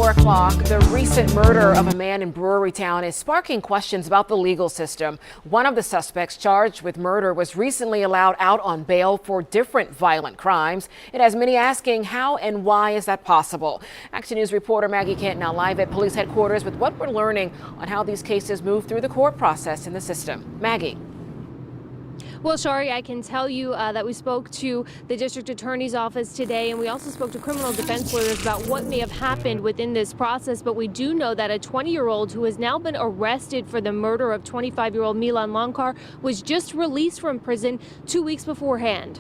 4 o'clock. The recent murder of a man in Brewerytown is sparking questions about the legal system. One of the suspects charged with murder was recently allowed out on bail for different violent crimes. It has many asking how and why is that possible? Action News reporter Maggie Kent now live at police headquarters with what we're learning on how these cases move through the court process in the system. Maggie. Well, Shari, I can tell you that we spoke to the district attorney's office today, and we also spoke to criminal defense lawyers about what may have happened within this process. But we do know that a 20-year-old who has now been arrested for the murder of 25-year-old Milan Loncar was just released from prison 2 weeks beforehand.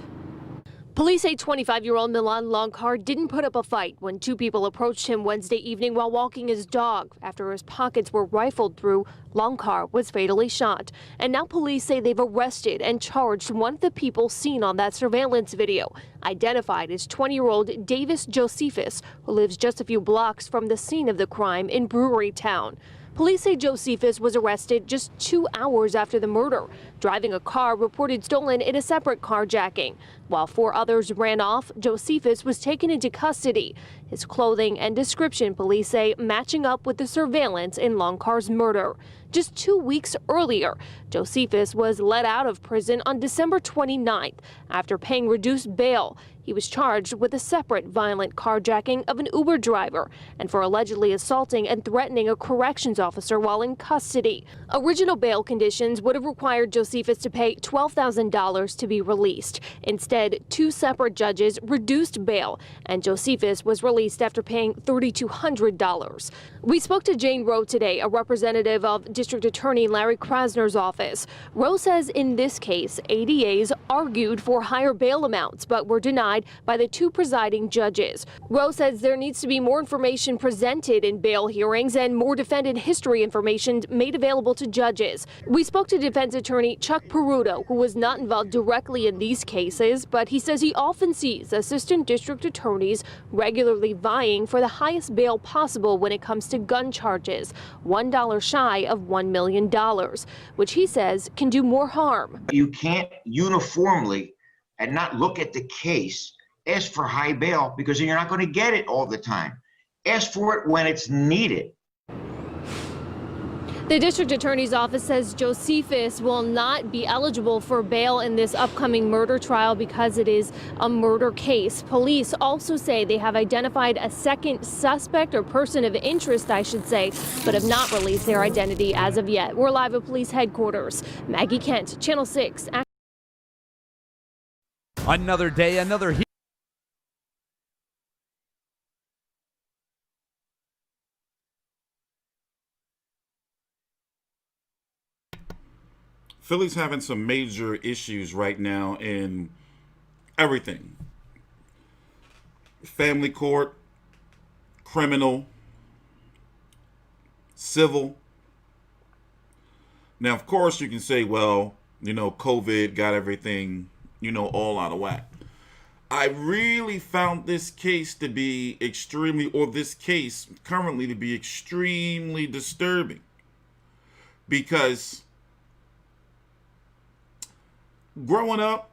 Police say 25-year-old Milan Loncar didn't put up a fight when two people approached him Wednesday evening while walking his dog. After his pockets were rifled through, Loncar was fatally shot. And now police say they've arrested and charged one of the people seen on that surveillance video, identified as 20-year-old Davis Josephus, who lives just a few blocks from the scene of the crime in Brewerytown. Police say Josephus was arrested just 2 hours after the murder, driving a car reported stolen in a separate carjacking. While 4 others ran off, Josephus was taken into custody. His clothing and description, police say, matching up with the surveillance in Loncar's murder. Just 2 weeks earlier, Josephus was let out of prison on December 29th after paying reduced bail. He was charged with a separate violent carjacking of an Uber driver and for allegedly assaulting and threatening a corrections officer while in custody. Original bail conditions would have required Josephus to pay $12,000 to be released. Instead, 2 separate judges reduced bail, and Josephus was released after paying $3,200. We spoke to Jane Rowe today, a representative of District Attorney Larry Krasner's office. Rowe says in this case, ADAs argued for higher bail amounts, but were denied by the 2 presiding judges. Rowe says there needs to be more information presented in bail hearings and more defendant history information made available to judges. We spoke to defense attorney Chuck Peruto, who was not involved directly in these cases, but he says he often sees assistant district attorneys regularly vying for the highest bail possible when it comes to gun charges, $1 shy of $1 million, which he says can do more harm. You can't uniformly and not look at the case, ask for high bail, because you're not going to get it all the time. Ask for it when it's needed. The district attorney's office says Josephus will not be eligible for bail in this upcoming murder trial because it is a murder case. Police also say they have identified a second suspect or person of interest, I should say, but have not released their identity as of yet. We're live at police headquarters. Maggie Kent, Channel 6. Another day, another heat. Philly's having some major issues right now in everything. Family court, criminal, civil. Now, of course, you can say, well, COVID got everything, all out of whack. I really found this case to be this case currently to be extremely disturbing, because growing up,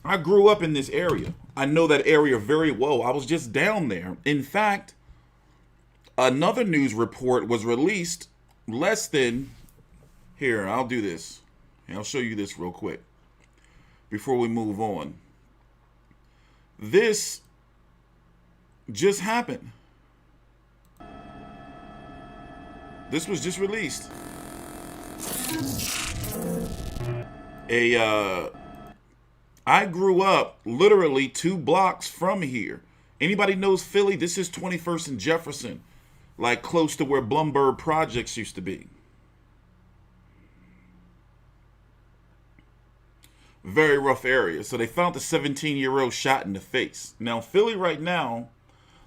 I grew up in this area. I know that area very well. I was just down there. In fact, another news report was released here, I'll do this. I'll show you this real quick before we move on. This just happened. This was just released. I grew up literally 2 blocks from here. Anybody knows Philly? This is 21st and Jefferson, like close to where Blumberg Projects used to be. Very rough area. So they found the 17-year-old shot in the face. Now, Philly right now,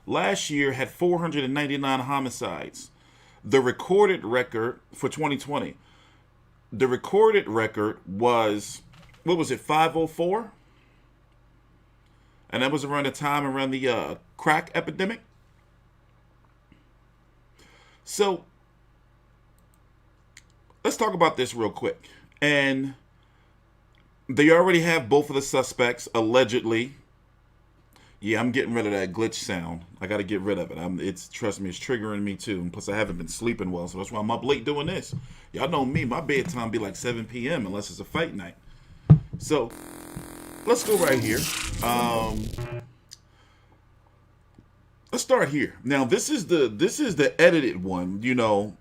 last year had 499 homicides. The recorded record for 2020, the recorded record was, 504? And that was around the time around the crack epidemic. So let's talk about this real quick. And they already have both of the suspects allegedly Yeah, I'm getting rid of that glitch sound. I got to get rid of it. Trust me, it's triggering me too. And plus, I haven't been sleeping well, so that's why I'm up late doing this. Y'all know me, my bedtime be like 7 p.m. unless it's a fight night. So let's go right here. Let's start here. Now, this is the edited one. You know,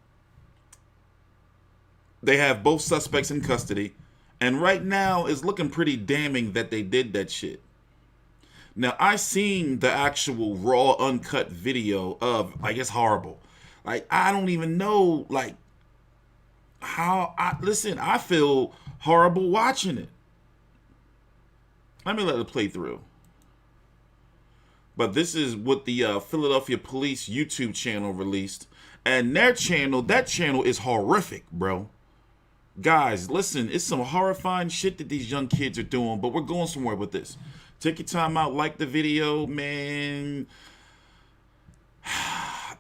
they have both suspects in custody, and right now it's looking pretty damning that they did that shit. Now, I seen the actual raw, uncut video of, like, it's horrible. Like, I don't even know, like, listen, I feel horrible watching it. Let me let it play through. But this is what the Philadelphia Police YouTube channel released. And that channel is horrific, bro. Guys, listen, it's some horrifying shit that these young kids are doing, but we're going somewhere with this. Take your time out, like the video, man.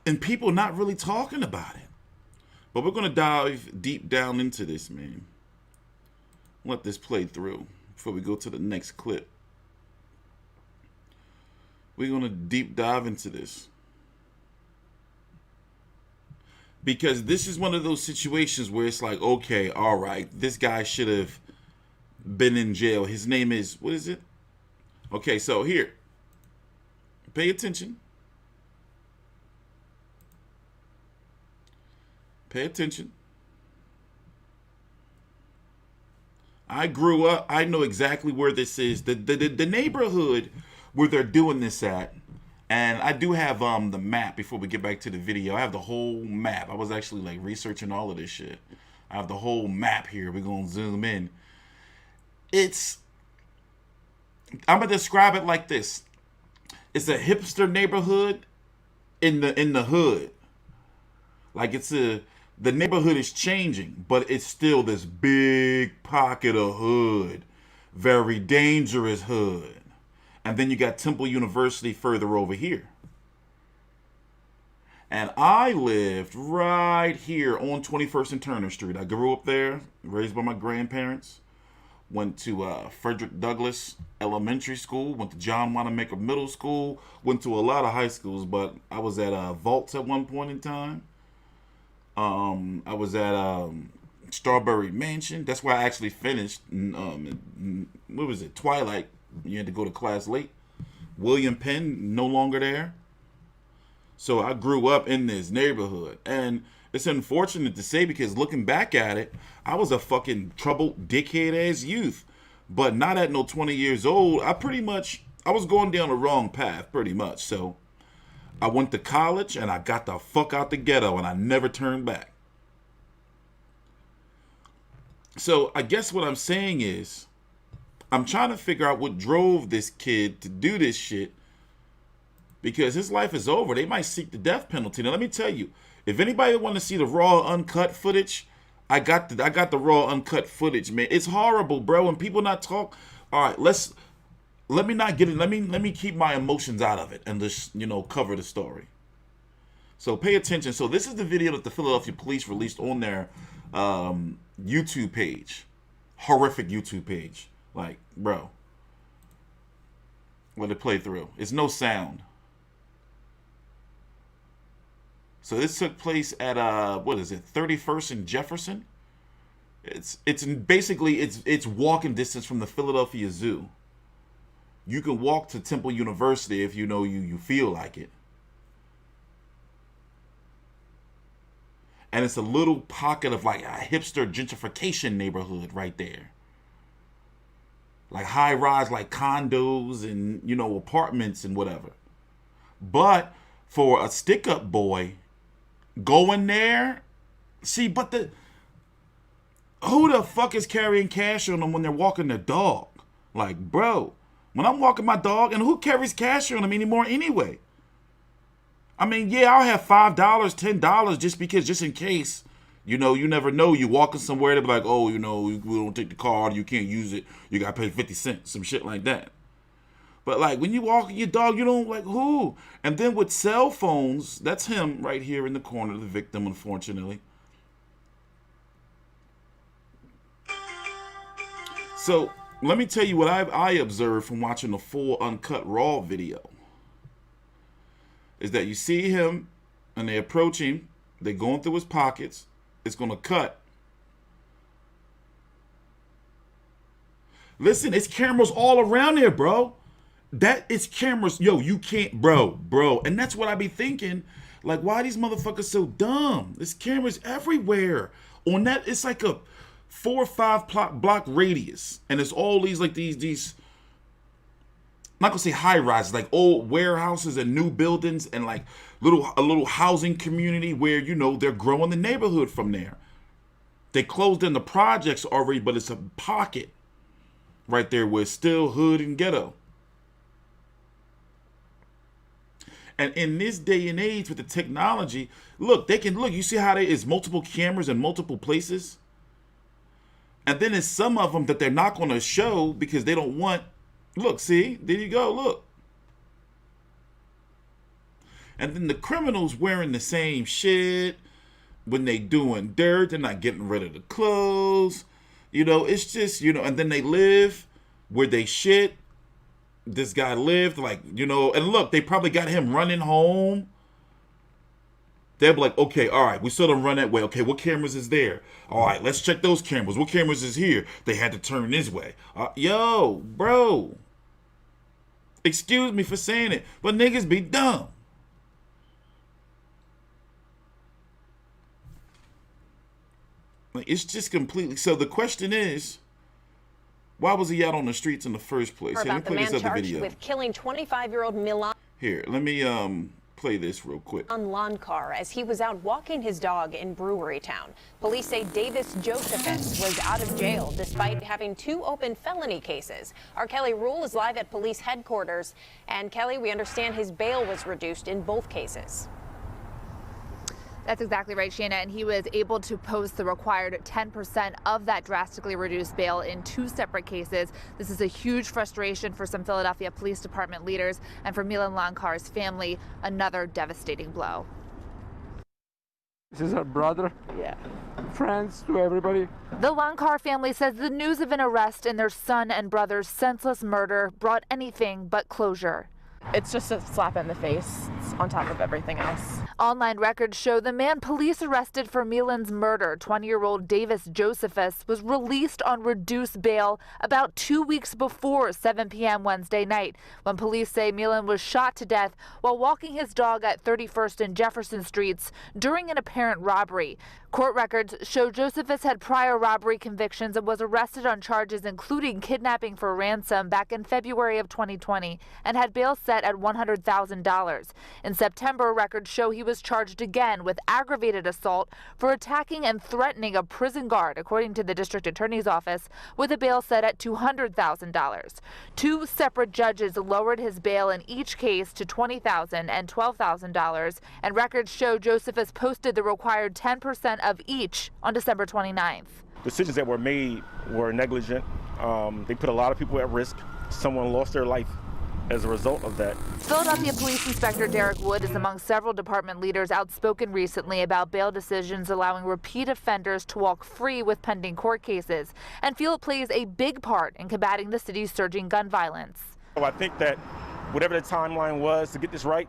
And people not really talking about it. But we're going to dive deep down into this, man. Let this play through before we go to the next clip. We're going to deep dive into this. Because this is one of those situations where it's like, okay, all right, this guy should have been in jail. His name is, what is it? Okay, so here, pay attention. Pay attention. I grew up, I know exactly where this is. The neighborhood where they're doing this at. And I do have the map before we get back to the video. I have the whole map. I was actually like researching all of this shit. I have the whole map here. We're going to zoom in. I'm gonna describe it like this. It's a hipster neighborhood in the hood. Like the neighborhood is changing, but it's still this big pocket of hood. Very dangerous hood. And then you got Temple University further over here. And I lived right here on 21st and Turner Street. I grew up there, raised by my grandparents. Went to Frederick Douglass Elementary School, went to John Wanamaker Middle School, went to a lot of high schools, but I was at Vaults at one point in time. I was at Strawberry Mansion. That's where I actually finished. What was it? Twilight. You had to go to class late. William Penn, no longer there. So I grew up in this neighborhood. And it's unfortunate to say because looking back at it, I was a fucking troubled dickhead-ass youth. But not at no 20 years old. I was going down the wrong path, pretty much. So I went to college and I got the fuck out the ghetto and I never turned back. So I guess what I'm saying is, I'm trying to figure out what drove this kid to do this shit. Because his life is over. They might seek the death penalty. Now let me tell you, if anybody want to see the raw uncut footage, I got the raw uncut footage, man. It's horrible, bro. And people not talk. All right, let me not get it. Let me keep my emotions out of it and just, cover the story. So pay attention. So this is the video that the Philadelphia police released on their YouTube page. Horrific YouTube page. Like, bro. Let it play through. It's no sound. So this took place at 31st and Jefferson. It's basically walking distance from the Philadelphia Zoo. You can walk to Temple University if you feel like it. And it's a little pocket of like a hipster gentrification neighborhood right there. Like high rise, like condos and apartments and whatever. But for a stick up boy going there, who the fuck is carrying cash on them when they're walking their dog? Like, bro, when I'm walking my dog, and who carries cash on them anymore anyway? I mean, yeah, I'll have $5, $10 just in case. You never know. You walking somewhere, they'll be like, oh, we don't take the card, you can't use it, you gotta pay 50 cents, some shit like that. But like when you walk your dog, you don't like who? And then with cell phones, that's him right here in the corner, the victim, unfortunately. So let me tell you what I observed from watching the full uncut raw video. Is that you see him and they approach him, they're going through his pockets, it's going to cut. Listen, it's cameras all around there, bro. That is cameras. Yo, you can't, bro. And that's what I be thinking. Like, why are these motherfuckers so dumb? There's cameras everywhere. On that, it's like a 4 or 5 block radius. And it's all these, like, these, I'm not gonna say high rises, like old warehouses and new buildings and like a little housing community where, you know, they're growing the neighborhood from there. They closed in the projects already, but it's a pocket right there where it's still hood and ghetto. And in this day and age with the technology, look, you see how there is multiple cameras in multiple places? And then there's some of them that they're not going to show because they don't want, look, see, there you go, look. And then the criminals wearing the same shit when they doing dirt, they're not getting rid of the clothes. You know, it's just, you know, and then they live where they shit. This guy lived, like, you know, and look, they probably got him running home. They'll be like, okay, all right, we saw them run that way. Okay, what cameras is there? All right, let's check those cameras. What cameras is here? They had to turn this way. Yo, bro. Excuse me for saying it, but niggas be dumb. Like, it's just completely. So the question is, why was he out on the streets in the first place? About Let me the play man this other charged video. with killing 25-year-old Milan Here, let me play this real quick. Loncar as he was out walking his dog in Brewerytown. Police say Davis Josephus was out of jail despite having 2 open felony cases. Our Kelly Rule is live at police headquarters. And Kelly, we understand his bail was reduced in both cases. That's exactly right, Shanna, and he was able to post the required 10% of that drastically reduced bail in 2 separate cases. This is a huge frustration for some Philadelphia Police Department leaders, and for Milan Loncar's family, another devastating blow. This is our brother. Yeah. Friends to everybody. The Loncar family says the news of an arrest in their son and brother's senseless murder brought anything but closure. It's just a slap in the face on top of everything else. Online records show the man police arrested for Milan's murder, 20-year-old Davis Josephus, was released on reduced bail about 2 weeks before 7 p.m. Wednesday night, when police say Milan was shot to death while walking his dog at 31st and Jefferson Streets during an apparent robbery. Court records show Josephus had prior robbery convictions and was arrested on charges including kidnapping for ransom back in February of 2020 and had bail set at $100,000. In September, records show he was charged again with aggravated assault for attacking and threatening a prison guard, according to the district attorney's office, with a bail set at $200,000. 2 separate judges lowered his bail in each case to $20,000 and $12,000, and records show Josephus posted the required 10% of each on December 29th. Decisions that were made were negligent. They put a lot of people at risk. Someone lost their life as a result of that. Philadelphia Police Inspector Derek Wood is among several department leaders outspoken recently about bail decisions allowing repeat offenders to walk free with pending court cases, and feel it plays a big part in combating the city's surging gun violence. I think that whatever the timeline was to get this right,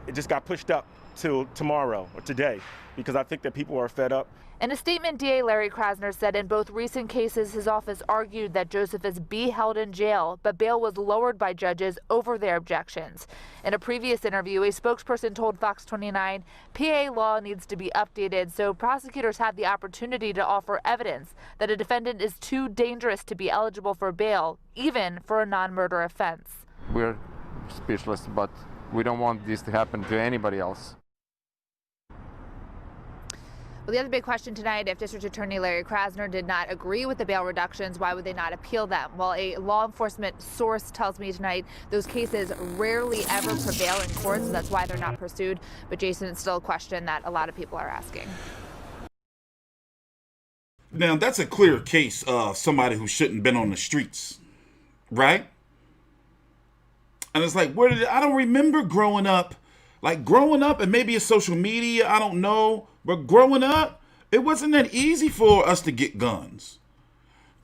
it just got pushed up till tomorrow or today, because I think that people are fed up. In a statement, DA Larry Krasner said in both recent cases his office argued that Josephus be held in jail, but bail was lowered by judges over their objections. In a previous interview, a spokesperson told Fox 29 PA law needs to be updated so prosecutors have the opportunity to offer evidence that a defendant is too dangerous to be eligible for bail, even for a non-murder offense. We're speechless, but we don't want this to happen to anybody else. Well, the other big question tonight, if District Attorney Larry Krasner did not agree with the bail reductions, why would they not appeal them? Well, a law enforcement source tells me tonight those cases rarely ever prevail in court, so that's why they're not pursued. But Jason, it's still a question that a lot of people are asking. Now, that's a clear case of somebody who shouldn't have been on the streets, right? And it's like, I don't remember growing up. Like growing up, and maybe it's social media, I don't know. But growing up, it wasn't that easy for us to get guns.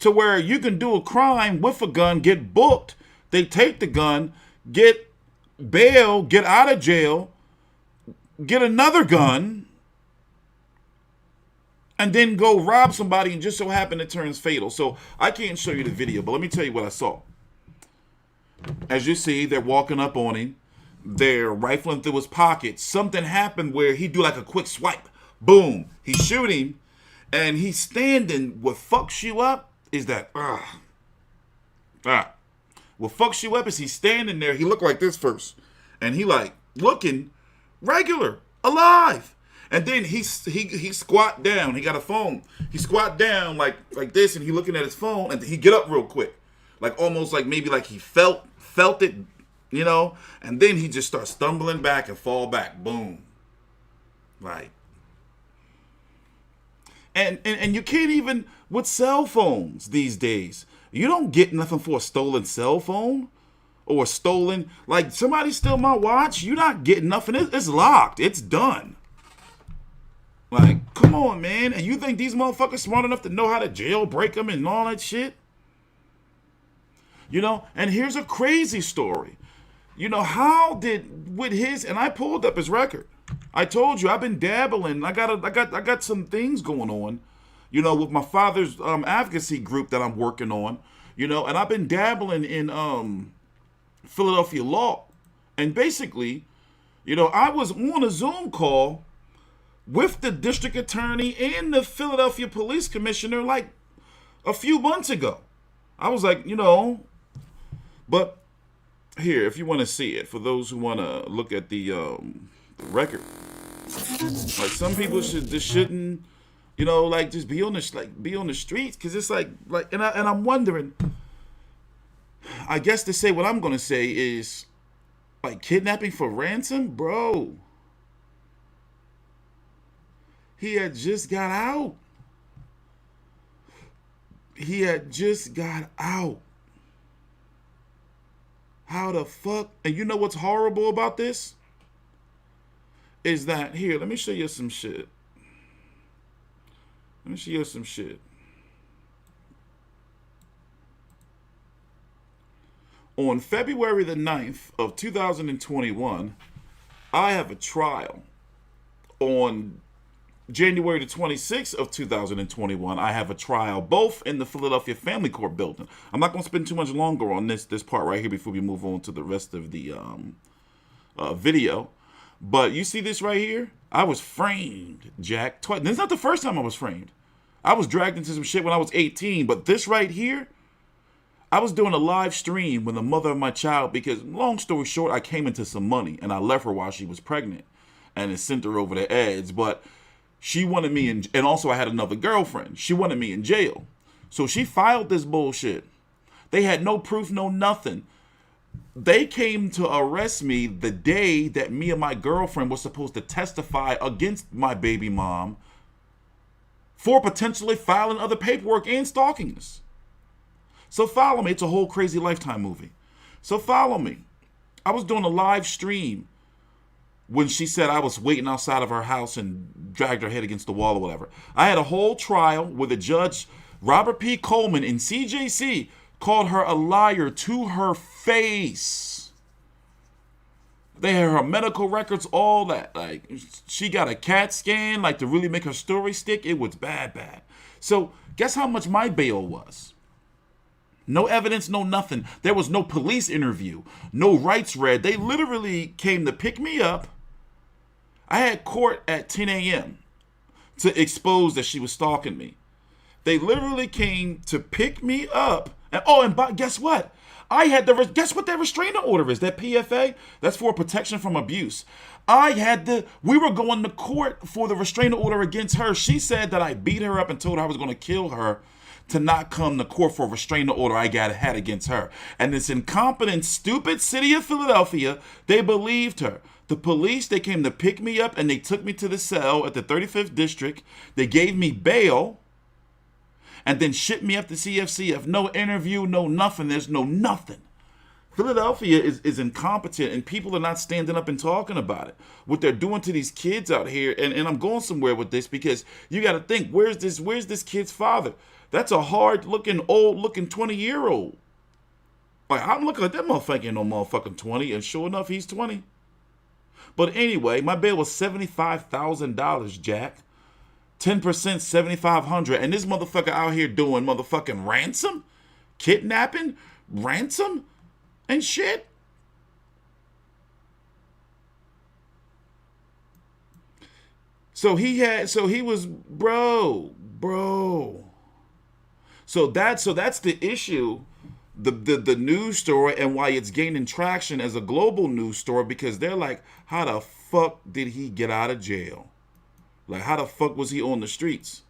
to where you can do a crime with a gun, get booked, they take the gun, get bail, get out of jail, get another gun, and then go rob somebody and just so happen it turns fatal. So I can't show you the video, but let me tell you what I saw. As you see, they're walking up on him. They're rifling through his pockets. Something happened where he do like a quick swipe. Boom. He shoot him, and he's standing. What fucks you up is that, what fucks you up is he's standing there. He looked like this first, and he like looking regular, alive. And then he squat down. He got a phone. He squat down like this, and he looking at his phone, and he get up real quick, like almost like maybe like he felt it, you know. And then he just starts stumbling back and fall back. Boom. Like, and you can't even with cell phones these days. You don't get nothing for a stolen cell phone or stolen, like somebody stole my watch. You're not getting nothing. It's locked. It's done. Like, come on, man. And you think these motherfuckers smart enough to know how to jailbreak them and all that shit? You know, and here's a crazy story. You know, how did, with his, and I pulled up his record. I told you, I've been dabbling. I got some things going on, you know, with my father's advocacy group that I'm working on, you know, and I've been dabbling in Philadelphia law. And basically, you know, I was on a Zoom call with the district attorney and the Philadelphia police commissioner like a few months ago. I was like, you know, but here, if you want to see it, for those who want to look at the record, like some people shouldn't, you know, like just be on the streets, because it's like and I'm wondering, I guess to say what I'm gonna say is like kidnapping for ransom, bro. He had just got out. He had just got out. How the fuck? And you know what's horrible about this? Is that, here, let me show you some shit. Let me show you some shit. On February the 9th of 2021, I have a trial. On January the 26th of 2021, I have a trial, both in the Philadelphia Family Court building. I'm not going to spend too much longer on this part right here before we move on to the rest of the video. But you see this right here? I was framed, Jack. Twice. This is not the first time I was framed. I was dragged into some shit when I was 18. But this right here, I was doing a live stream with the mother of my child because, long story short, I came into some money and I left her while she was pregnant and it sent her over the edge. But she wanted me in, and also I had another girlfriend. She wanted me in jail. So she filed this bullshit. They had no proof, no nothing. They came to arrest me the day that me and my girlfriend were supposed to testify against my baby mom for potentially filing other paperwork and stalking us. So follow me. It's a whole crazy Lifetime movie. So follow me. I was doing a live stream when she said I was waiting outside of her house and dragged her head against the wall or whatever. I had a whole trial where the judge, Robert P. Coleman in CJC, called her a liar to her face. They had her medical records, all that. Like, she got a CAT scan, like, to really make her story stick. It was bad. So guess how much my bail was? No evidence, no nothing. There was no police interview, no rights read. They literally came to pick me up. I had court at 10 a.m. to expose that she was stalking me. They literally came to pick me up. And guess what? I had guess what that restraining order is? That PFA? That's for protection from abuse. We were going to court for the restraining order against her. She said that I beat her up and told her I was going to kill her to not come to court for a restraining order I had against her. And this incompetent, stupid city of Philadelphia, they believed her. The police, they came to pick me up and they took me to the cell at the 35th District. They gave me bail and then shipped me up to CFCF. No interview, no nothing. There's no nothing. Philadelphia is incompetent, and people are not standing up and talking about it. What they're doing to these kids out here, and I'm going somewhere with this, because you got to think, where's this kid's father? That's a hard-looking, old-looking 20-year-old. Like, I'm looking at that motherfucker, ain't no motherfucking 20, and sure enough, he's 20. But anyway, my bail was $75,000, Jack. 10%, $7,500, and this motherfucker out here doing motherfucking ransom, kidnapping, ransom, and shit. So he was bro. So that's the issue, the news story, and why it's gaining traction as a global news story, because they're like, how the fuck did he get out of jail? Like, how the fuck was he on the streets?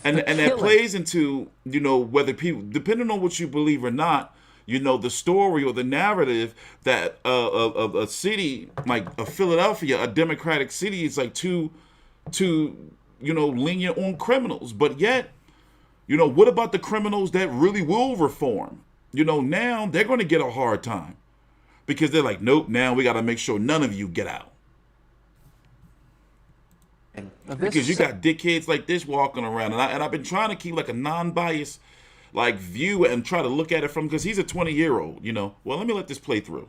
And that plays into, you know, whether people, depending on what you believe or not, you know, the story or the narrative that of a city like Philadelphia, a democratic city, is like too you know, lenient on criminals. But yet, you know, what about the criminals that really will reform? You know, now they're going to get a hard time because they're like, nope, now we got to make sure none of you get out. Because you got dickheads like this walking around, and I've been trying to keep like a non-biased like view and try to look at it from, because he's a 20-year-old, you know. Well, let me let this play through.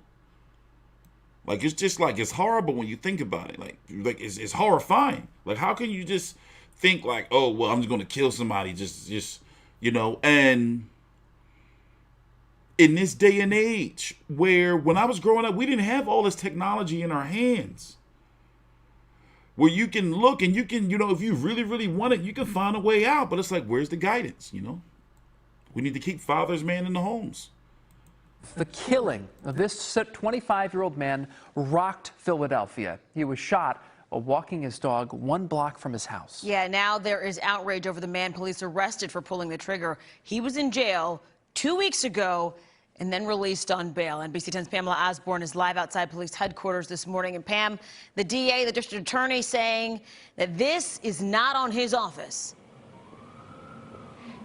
Like, it's just like, it's horrible when you think about it. Like it's horrifying. Like, how can you just think like, oh well, I'm just gonna kill somebody, just you know? And in this day and age, where when I was growing up, we didn't have all this technology in our hands, where you can look and you can, you know, if you really, really want it, you can find a way out. But it's like, where's the guidance, you know? We need to keep fathers, man, in the homes. The killing of this 25-year-old man rocked Philadelphia. He was shot while walking his dog 1 block from his house. Yeah, now there is outrage over the man police arrested for pulling the trigger. He was in jail 2 weeks ago and then released on bail. NBC 10's Pamela Osborne is live outside police headquarters this morning. And Pam, the DA, the district attorney, saying that this is not on his office.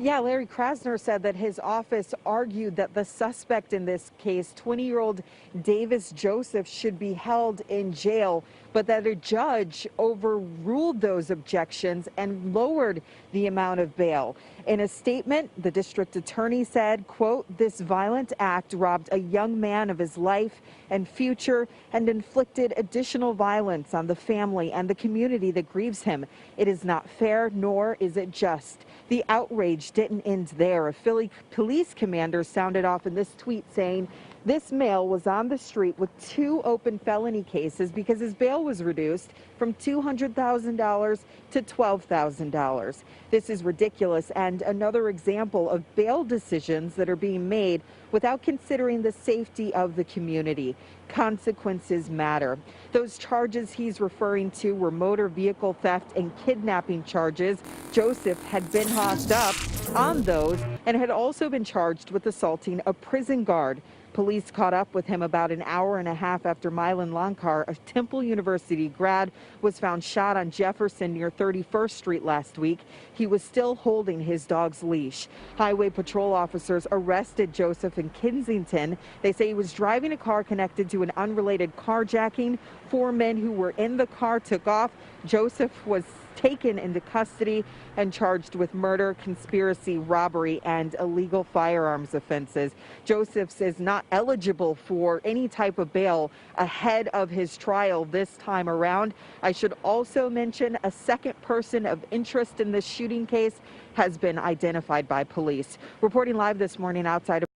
Yeah, Larry Krasner said that his office argued that the suspect in this case, 20-year-old Davis Joseph, should be held in jail, but that a judge overruled those objections and lowered the amount of bail. In a statement, the district attorney said, quote, "This violent act robbed a young man of his life and future and inflicted additional violence on the family and the community that grieves him. It is not fair, nor is it just." The outrage didn't end there. A Philly police commander sounded off in this tweet saying this male was on the street with 2 open felony cases because his bail was reduced from $200,000 to $12,000. This is ridiculous and another example of bail decisions that are being made without considering the safety of the community. Consequences matter. Those charges he's referring to were motor vehicle theft and kidnapping charges. Joseph had been hopped up on those and had also been charged with assaulting a prison guard. Police caught up with him about an hour and a half after Milan Loncar, a Temple University grad, was found shot on Jefferson near 31st Street last week. He was still holding his dog's leash. Highway patrol officers arrested Joseph in Kensington. They say he was driving a car connected to an unrelated carjacking. 4 men who were in the car took off. Joseph was taken into custody and charged with murder, conspiracy, robbery, and illegal firearms offenses. Joseph is not eligible for any type of bail ahead of his trial this time around. I should also mention a second person of interest in this shooting case has been identified by police. Reporting live this morning outside of...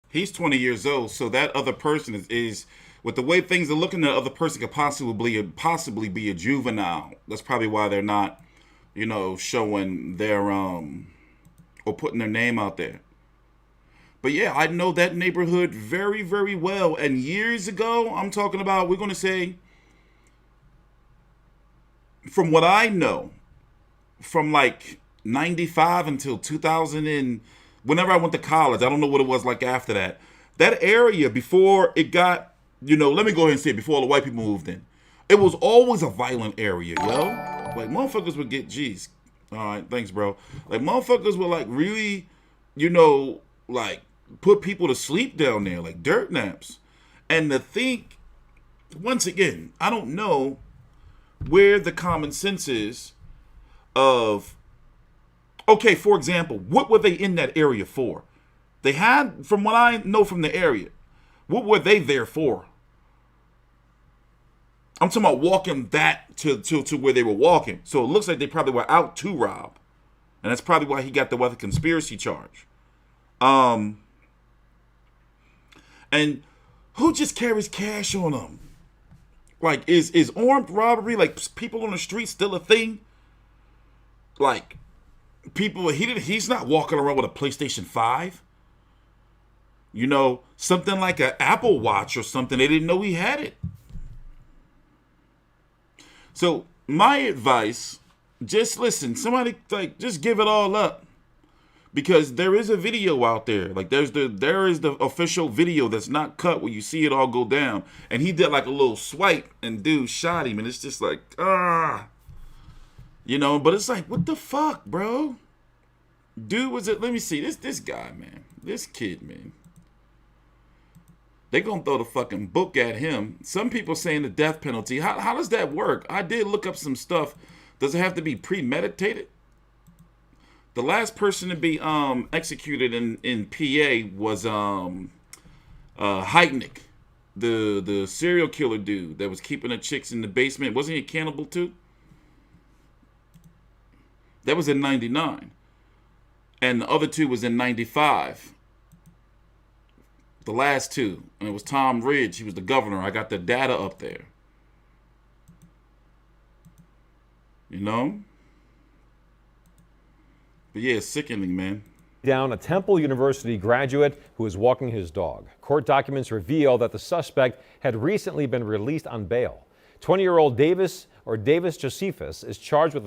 He's 20 years old, so that other person is with the way things are looking, the other person could possibly be a juvenile. That's probably why they're not, you know, showing their or putting their name out there. But yeah, I know that neighborhood very, very well. And years ago, I'm talking about, we're going to say, from what I know, from like 95 until 2000 and whenever I went to college, I don't know what it was like after that. That area, before it got, you know, let me go ahead and say it, before all the white people moved in, it was always a violent area, yo. Like, motherfuckers would get, geez, all right, thanks, bro. Like, motherfuckers were, like, really, you know, like, put people to sleep down there like dirt naps. And to think, once again, I don't know where the common sense is of, okay, for example, what were they in that area for? They had, from what I know from the area, what were they there for? I'm talking about walking back to where they were walking. So it looks like they probably were out to rob. And that's probably why he got the weather conspiracy charge. And who just carries cash on them? Like, is armed robbery, like people on the street, still a thing? Like, people, he's not walking around with a PlayStation 5. You know, something like an Apple Watch or something. They didn't know he had it. So my advice, just listen, somebody, like, just give it all up, because there is a video out there. Like, there is the official video that's not cut where you see it all go down. And he did like a little swipe and dude shot him. And it's just like, you know, but it's like, what the fuck, bro? Dude, was it, let me see, this guy, man, this kid, man. They're going to throw the fucking book at him. Some people saying the death penalty. How does that work? I did look up some stuff. Does it have to be premeditated? The last person to be executed in PA was Heitnick, the serial killer dude that was keeping the chicks in the basement. Wasn't he a cannibal too? That was in 99. And the other two was in 95. The last two. And it was Tom Ridge. He was the governor. I got the data up there. You know? But yeah, it's sickening, man. Down a Temple University graduate who was walking his dog. Court documents reveal that the suspect had recently been released on bail. 20-year-old Davis Josephus is charged with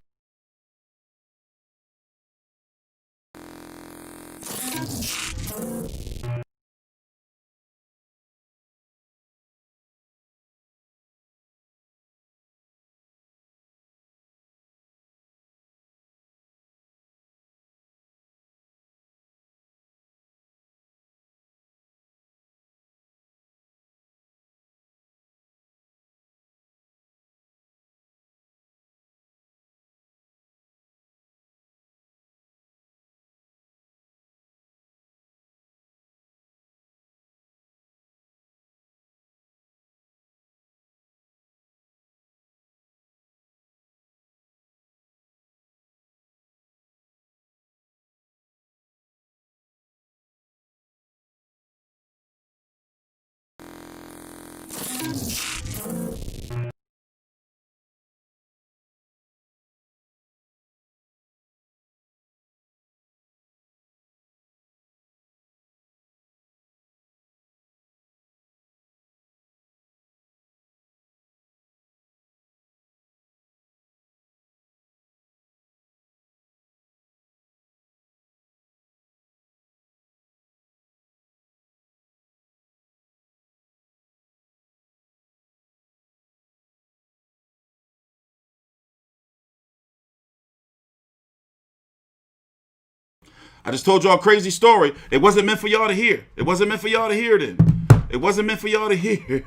I just told y'all a crazy story. It wasn't meant for y'all to hear. It wasn't meant for y'all to hear then. It wasn't meant for y'all to hear.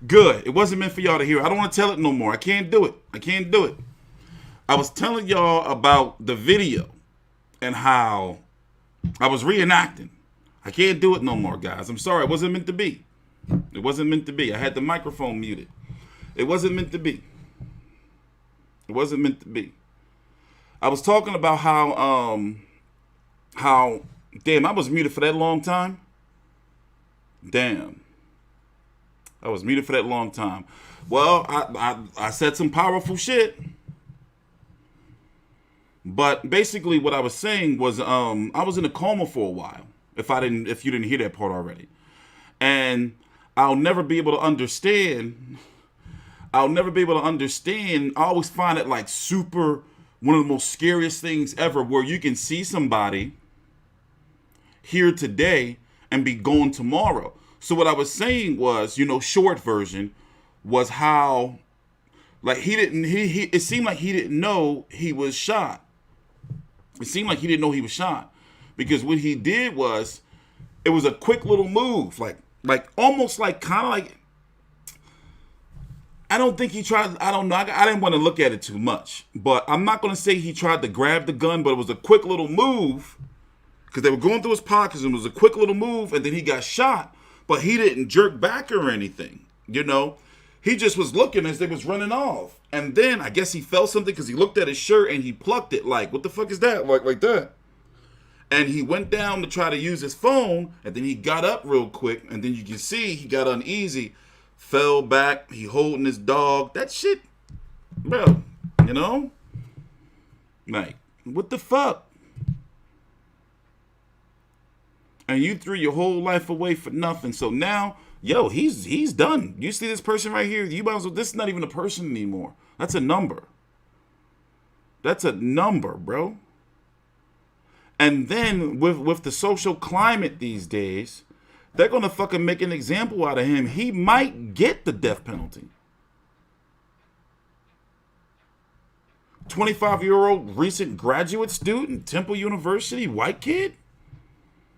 Good. It wasn't meant for y'all to hear. I don't want to tell it no more. I can't do it. I can't do it. I was telling y'all about the video and how I was reenacting. I can't do it no more, guys. I'm sorry. It wasn't meant to be. It wasn't meant to be. I had the microphone muted. It wasn't meant to be. It wasn't meant to be. I was talking about how, damn, I was muted for that long time. Damn. I was muted for that long time. Well, I said some powerful shit. But basically what I was saying was I was in a coma for a while. If you didn't hear that part already. And I'll never be able to understand. I always find it like super, one of the most scariest things ever, where you can see somebody here today and be gone tomorrow. So what I was saying was, you know, short version was how, like, it seemed like he didn't know he was shot. It seemed like he didn't know he was shot, because what he did was It was a quick little move, like almost like kind of like. I don't think he tried. I don't know. I didn't want to look at it too much, but I'm not going to say he tried to grab the gun, but it was a quick little move because they were going through his pockets and it was a quick little move, and then he got shot, but he didn't jerk back or anything. You know, he just was looking as they was running off, and then I guess he felt something because he looked at his shirt and he plucked it. Like, what the fuck is that? Like that. And he went down to try to use his phone, and then he got up real quick, and then you can see he got uneasy. Fell back, he holding his dog. That shit, bro, you know? Like, what the fuck? And you threw your whole life away for nothing. So now, yo, he's done. You see this person right here? You might as well, this is not even a person anymore. That's a number. That's a number, bro. And then with the social climate these days, they're going to fucking make an example out of him. He might get the death penalty. 25-year-old recent graduate student, Temple University, white kid,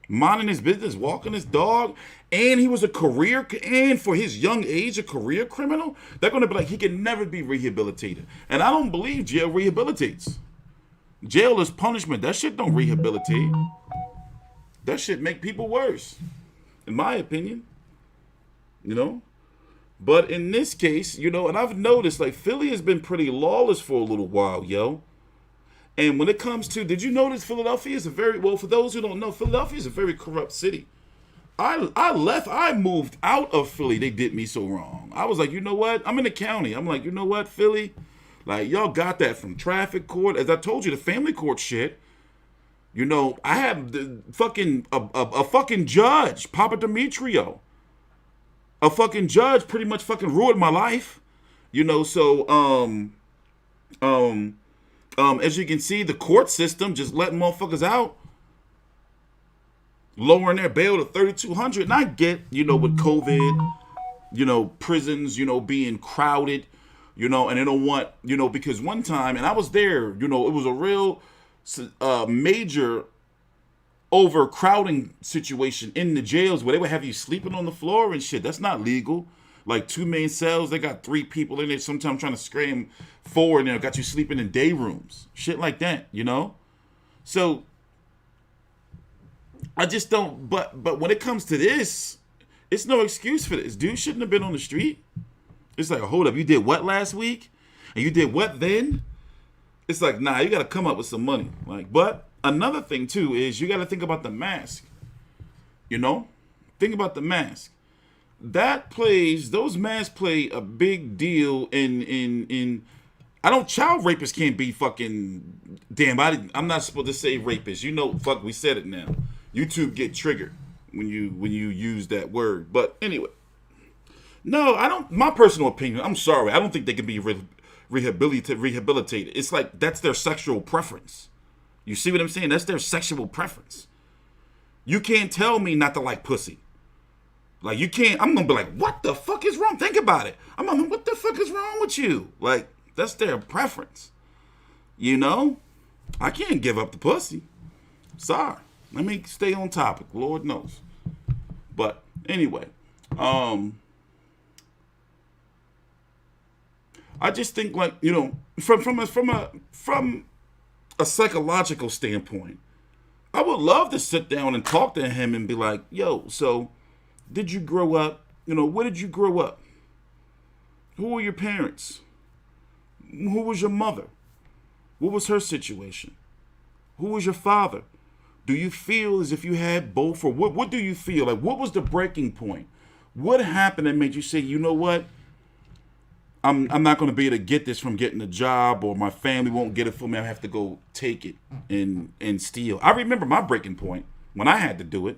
minding his business, walking his dog, and he was and for his young age, a career criminal. They're going to be like, he can never be rehabilitated. And I don't believe jail rehabilitates. Jail is punishment. That shit don't rehabilitate. That shit make people worse. In my opinion, you know, but in this case, you know, and I've noticed like Philly has been pretty lawless for a little while, yo. And when it comes to, did you notice Philadelphia is for those who don't know, Philadelphia is a very corrupt city. I moved out of Philly. They did me so wrong. I was like, you know what? I'm in the county. I'm like, you know what, Philly? Like, y'all got that from traffic court. As I told you, the family court shit. You know, I have the fucking a fucking judge, Papa Demetrio. A fucking judge pretty much fucking ruined my life. You know, so as you can see, the court system just letting motherfuckers out, lowering their bail to $3,200. And I get, you know, with COVID, you know, prisons, you know, being crowded, you know, and they don't want, you know, because one time, and I was there, you know, it was a real major overcrowding situation in the jails where they would have you sleeping on the floor and shit. That's not legal. Like 2 main cells, they got 3 people in there, sometimes trying to scram 4 in there, got you sleeping in day rooms. Shit like that, you know? So I just don't, but when it comes to this, it's no excuse for this. Dude shouldn't have been on the street. It's like, hold up, you did what last week? And you did what then? It's like, nah, you got to come up with some money. Like, but another thing too is you got to think about the mask. You know, think about the mask. Those masks play a big deal in. Child rapists can't be fucking. Damn, I'm not supposed to say rapists. You know, fuck, we said it now. YouTube get triggered when you use that word. But anyway, no, I don't. My personal opinion. I'm sorry, I don't think they can be rehabilitated. It's like that's their sexual preference. You see what I'm saying? That's their sexual preference. You can't tell me not to like pussy. Like, you can't. I'm gonna be like, what the fuck is wrong? Think about it. I'm like, what the fuck is wrong with you? Like, that's their preference. You know, I can't give up the pussy. Sorry. Let me stay on topic. Lord knows. But anyway, I just think, like, you know, from a psychological standpoint, I would love to sit down and talk to him and be like, yo, so did you grow up? You know, where did you grow up? Who were your parents? Who was your mother? What was her situation? Who was your father? Do you feel as if you had both? Or what do you feel? Like, what was the breaking point? What happened that made you say, you know what? I'm not going to be able to get this from getting a job, or my family won't get it for me. I have to go take it and steal. I remember my breaking point when I had to do it.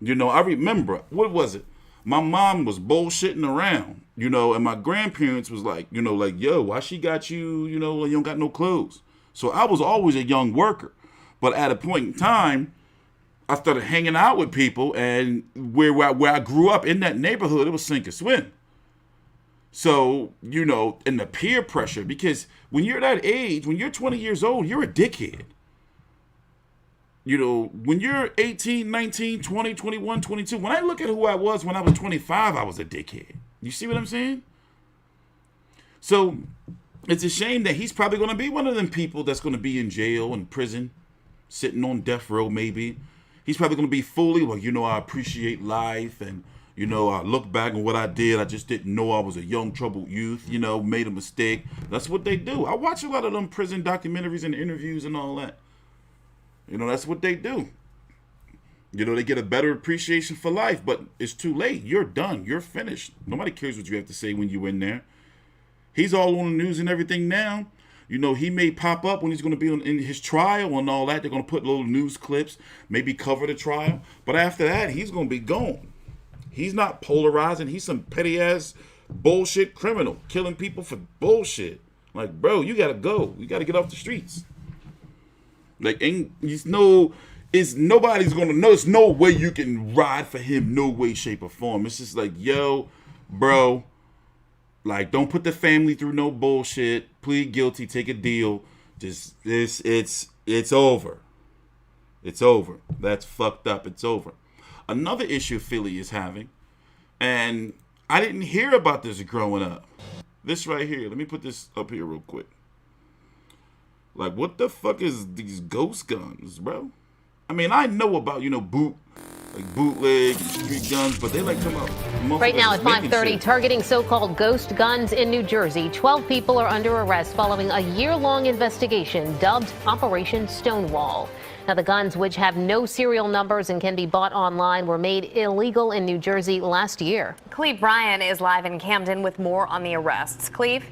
You know, I remember, what was it? My mom was bullshitting around, you know, and my grandparents was like, you know, like, yo, why she got you, you know, you don't got no clothes. So I was always a young worker. But at a point in time, I started hanging out with people, and where I grew up in that neighborhood, it was sink or swim. So, you know, and the peer pressure, because when you're that age, when you're 20 years old, you're a dickhead. You know, when you're 18, 19, 20, 21, 22, when I look at who I was when I was 25, I was a dickhead. You see what I'm saying? So it's a shame that he's probably going to be one of them people that's going to be in jail and prison, sitting on death row maybe. He's probably going to be fully, well, you know, I appreciate life and, you know, I look back on what I did. I just didn't know I was a young, troubled youth, you know, made a mistake. That's what they do. I watch a lot of them prison documentaries and interviews and all that. You know, that's what they do. You know, they get a better appreciation for life, but it's too late. You're done. You're finished. Nobody cares what you have to say when you're in there. He's all on the news and everything now. You know, he may pop up when he's going to be in his trial and all that. They're going to put little news clips, maybe cover the trial. But after that, he's going to be gone. He's not polarizing. He's some petty-ass bullshit criminal, killing people for bullshit. Like, bro, you got to go. You got to get off the streets. Like, nobody's going to know. There's no way you can ride for him, no way, shape, or form. It's just like, yo, bro, like, don't put the family through no bullshit. Plead guilty, take a deal. Just, it's over. It's over. That's fucked up. It's over. Another issue Philly is having, and I didn't hear about this growing up. This right here. Let me put this up here real quick. Like, what the fuck is these ghost guns, bro? I mean, I know about, you know, bootleg and street guns, but they like come up. Right now at 5:30, targeting so-called ghost guns in New Jersey. 12 people are under arrest following a year-long investigation dubbed Operation Stonewall. Now, the guns, which have no serial numbers and can be bought online, were made illegal in New Jersey last year. Cleve Bryan is live in Camden with more on the arrests. Cleve?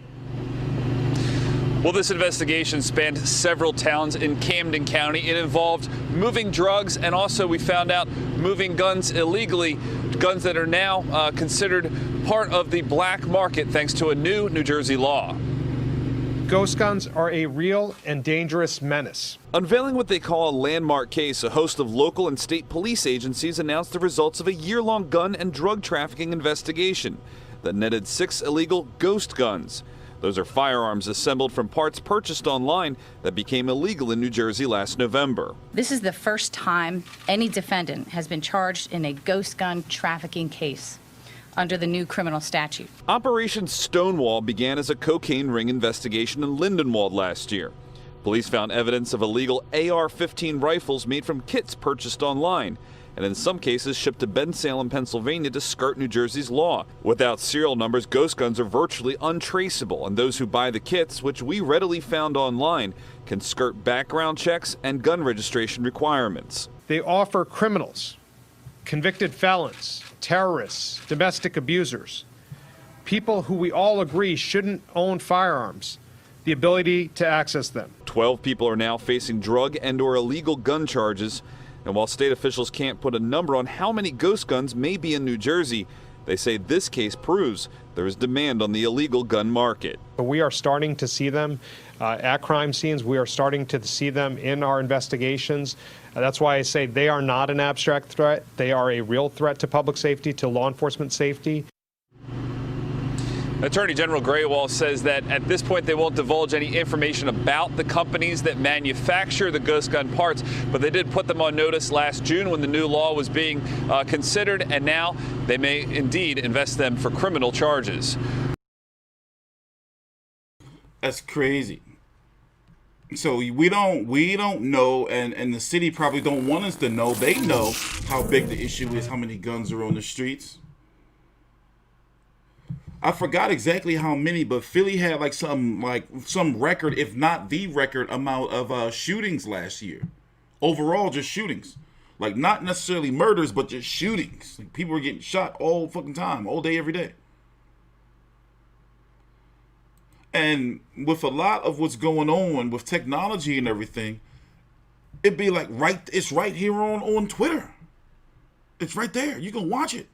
Well, this investigation spanned several towns in Camden County. It involved moving drugs, and also we found out moving guns illegally, guns that are now considered part of the black market thanks to a new New Jersey law. Ghost guns are a real and dangerous menace. Unveiling what they call a landmark case, a host of local and state police agencies announced the results of a year-long gun and drug trafficking investigation that netted 6 illegal ghost guns. Those are firearms assembled from parts purchased online that became illegal in New Jersey last November. This is the first time any defendant has been charged in a ghost gun trafficking case under the new criminal statute. Operation Stonewall began as a cocaine ring investigation in Lindenwold last year. Police found evidence of illegal AR-15 rifles made from kits purchased online, and in some cases shipped to Bensalem, Pennsylvania to skirt New Jersey's law. Without serial numbers, ghost guns are virtually untraceable, and those who buy the kits, which we readily found online, can skirt background checks and gun registration requirements. They offer criminals, convicted felons, terrorists, domestic abusers, people who we all agree shouldn't own firearms, the ability to access them. 12 people are now facing drug and/or illegal gun charges. And while state officials can't put a number on how many ghost guns may be in New Jersey, they say this case proves there is demand on the illegal gun market. We are starting to see them at crime scenes. We are starting to see them in our investigations. That's why I say they are not an abstract threat. They are a real threat to public safety, to law enforcement safety. Attorney General Graywall says that at this point they won't divulge any information about the companies that manufacture the ghost gun parts, but they did put them on notice last June when the new law was being considered, and now they may indeed invest them for criminal charges. That's crazy. So we don't know, and the city probably don't want us to know. They know how big the issue is, how many guns are on the streets. I forgot exactly how many, but Philly had like some record, if not the record amount of shootings last year. Overall, just shootings. Like, not necessarily murders, but just shootings. Like, people were getting shot all fucking time, all day, every day. And with a lot of what's going on with technology and everything, it'd be like it's right here on Twitter. It's right there. You can watch it.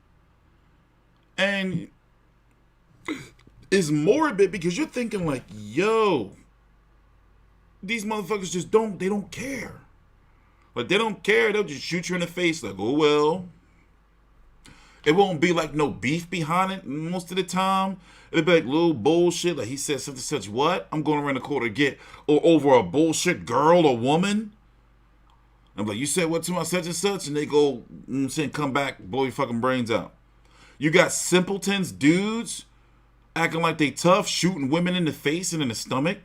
And it's morbid because you're thinking like, yo, these motherfuckers just don't care. Like, they don't care. They'll just shoot you in the face like, oh, well. It won't be like no beef behind it most of the time. It'll be like little bullshit. Like, he said such and such, what? I'm going around the corner to get, or over a bullshit girl or woman. I'm like, you said what to my such and such? And they go, you know what I'm saying, come back, blow your fucking brains out. You got simpletons, dudes, acting like they tough, shooting women in the face and in the stomach.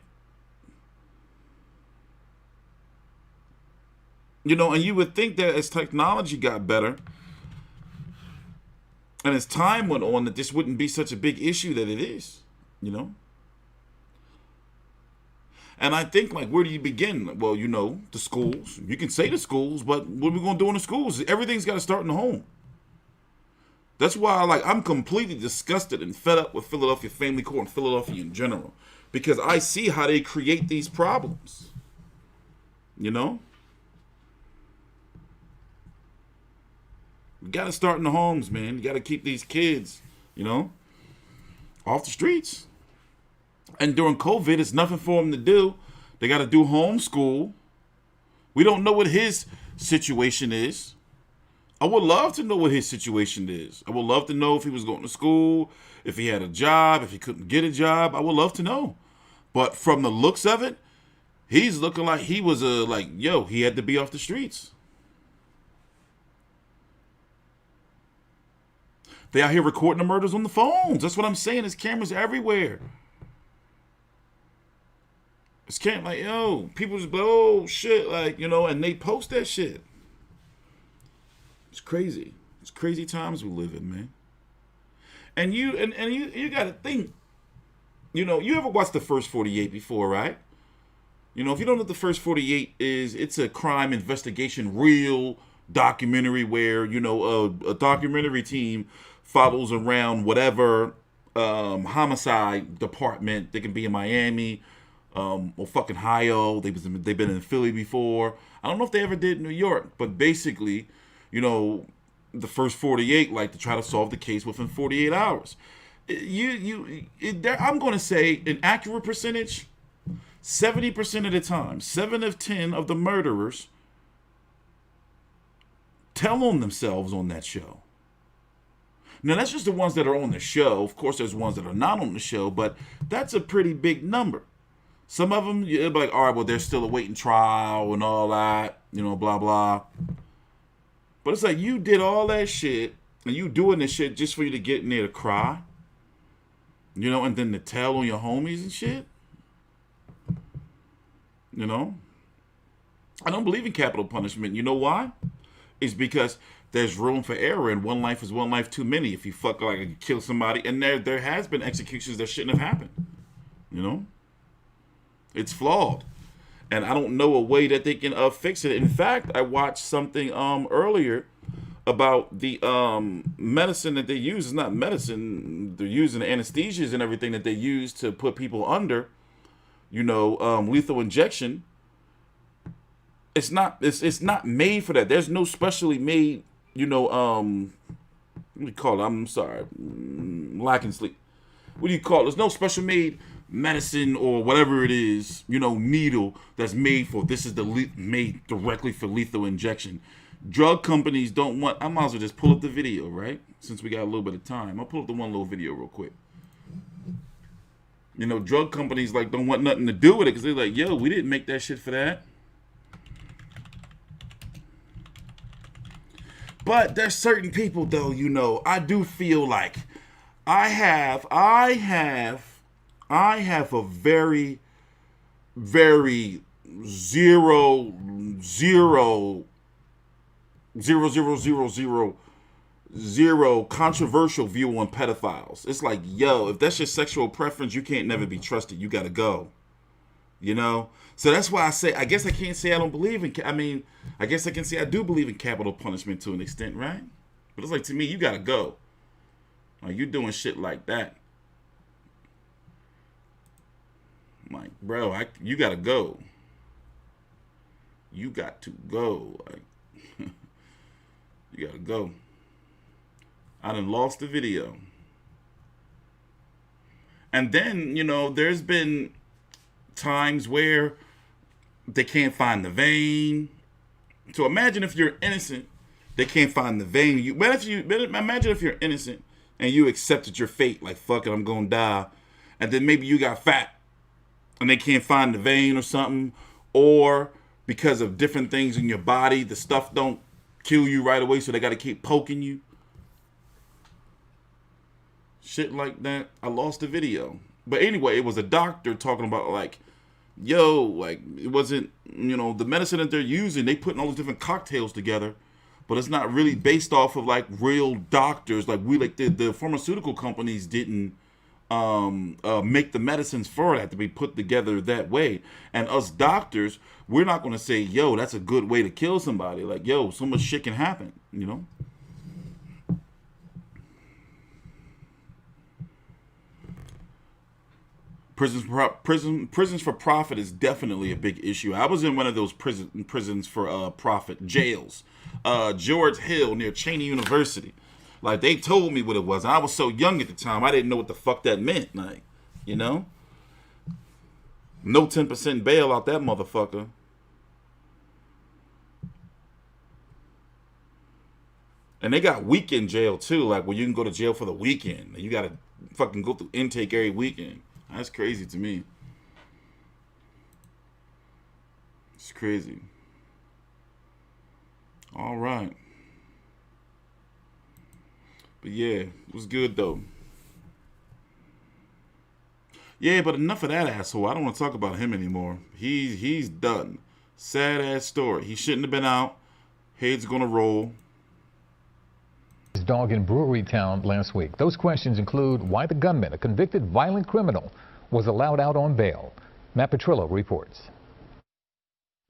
You know, and you would think that as technology got better and as time went on, that this wouldn't be such a big issue that it is, you know? And I think, like, where do you begin? Well, you know, the schools. You can say the schools, but what are we going to do in the schools? Everything's got to start in the home. That's why, like, I'm completely disgusted and fed up with Philadelphia Family Court and Philadelphia in general. Because I see how they create these problems. You know? We got to start in the homes, man. You got to keep these kids, you know, off the streets. And during COVID, it's nothing for them to do. They got to do homeschool. We don't know what his situation is. I would love to know what his situation is. I would love to know if he was going to school, if he had a job, if he couldn't get a job. I would love to know. But from the looks of it, he's looking like he was he had to be off the streets. They out here recording the murders on the phones. That's what I'm saying. There's cameras everywhere. It's like, yo, people just go, oh, shit, like, you know, and they post that shit. It's crazy. It's crazy times we live in, man. And you got to think, you know, you ever watched The First 48 before, right? You know, if you don't know what The First 48 is, it's a crime investigation, real documentary where, you know, a documentary team follows around whatever homicide department. They can be in Miami, or fucking Ohio. They've been in Philly before. I don't know if they ever did New York, but basically, you know, the First 48 like to try to solve the case within 48 hours. I'm going to say an accurate percentage, 70% of the time, 7 of 10 of the murderers tell on themselves on that show. Now, that's just the ones that are on the show. Of course, there's ones that are not on the show, but that's a pretty big number. Some of them, you'll be like, all right, well, they're still awaiting trial and all that, you know, blah, blah. But it's like, you did all that shit, and you doing this shit just for you to get in there to cry, you know, and then to tell on your homies and shit. You know? I don't believe in capital punishment. You know why? It's because there's room for error, and one life is one life too many. If you kill somebody, and there has been executions that shouldn't have happened. You know? It's flawed. And I don't know a way that they can fix it. In fact, I watched something earlier about the medicine that they use. It's not medicine. They're using anesthesias and everything that they use to put people under, you know, lethal injection. It's not made for that. There's no specially made, you know, what do you call it? I'm sorry. Lacking sleep. What do you call it? There's no special made medicine or whatever it is, you know, needle that's made for, this is made directly for lethal injection. Drug companies don't want, I might as well just pull up the video, right? Since we got a little bit of time. I'll pull up the one little video real quick. You know, drug companies like don't want nothing to do with it because they're like, yo, we didn't make that shit for that. But there's certain people though, you know, I do feel like I have a very, very zero controversial view on pedophiles. It's like, yo, if that's your sexual preference, you can't never be trusted. You got to go. You know? So that's why I say, I guess I can't say I don't believe in, I guess I can say I do believe in capital punishment to an extent, right? But it's like, to me, you got to go. Like, you doing shit like that. I'm like, bro, you got to go. You got to go. Like, you got to go. I done lost the video. And then, you know, there's been times where they can't find the vein. So imagine if you're innocent, they can't find the vein. Imagine if you're innocent and you accepted your fate, like, fuck it, I'm gonna die. And then maybe you got fat and they can't find the vein or something. Or because of different things in your body. The stuff don't kill you right away, so they got to keep poking you. Shit like that. I lost the video. But anyway, it was a doctor talking about like, yo, like it wasn't, you know, the medicine that they're using, they putting all these different cocktails together, but it's not really based off of like real doctors. Like the pharmaceutical companies didn't make the medicines for that to be put together that way. And us doctors, we're not going to say, yo, that's a good way to kill somebody. Like, yo, so much shit can happen, you know? Prisons for profit is definitely a big issue. I was in one of those prisons for profit, jails. George Hill near Cheney University. Like, they told me what it was. And I was so young at the time, I didn't know what the fuck that meant. Like, you know? No 10% bail out that motherfucker. And they got weekend jail, too. Like, where you can go to jail for the weekend. You got to fucking go through intake every weekend. That's crazy to me. It's crazy. All right. But yeah, it was good though. Yeah, but enough of that asshole. I don't want to talk about him anymore. He's done. Sad ass story. He shouldn't have been out. Head's gonna roll. His dog in Brewerytown last week. Those questions include why the gunman, a convicted violent criminal, was allowed out on bail. Matt Petrillo reports.